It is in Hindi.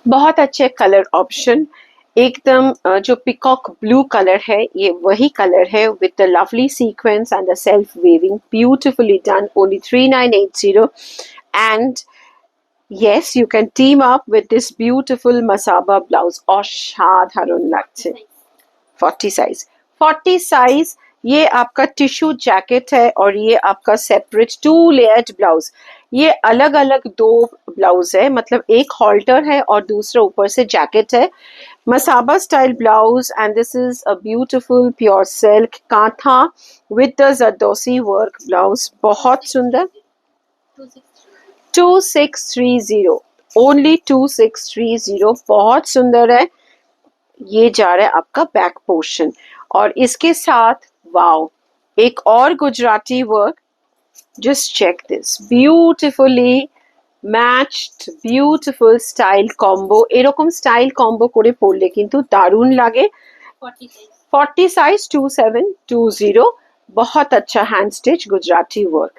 बहुत अच्छे कलर ऑप्शन, एकदम जो पिकॉक ब्लू कलर है ये वही कलर है with the lovely sequence and the self waving, beautifully done, only 3980. And yes, you can team up with this beautiful masaba blouse. অসাধারণ লাগছে। 40 साइज, 40 साइज। ये आपका टिश्यू जैकेट है और ये आपका सेपरेट 2 लेयर्ड ब्लाउज। ये अलग अलग 2 ब्लाउज है, मतलब एक हॉल्टर है और दूसरा ऊपर से जैकेट है। Masaba style blouse and this is a beautiful pure silk kantha with the zardozi work blouse, बहुत सुंदर। 2630, ओनली 2630, बहुत सुंदर है। ये जा रहा है आपका बैक पोर्शन और इसके साथ वाओ एक और Gujarati work, just check this, beautifully matched beautiful style combo. এরকম স্টাইল কম্বো করে পরলে কিন্তু দারুণ লাগে। 40 साइज 2720, बहुत अच्छा हैंड स्टिच गुजराती वर्क।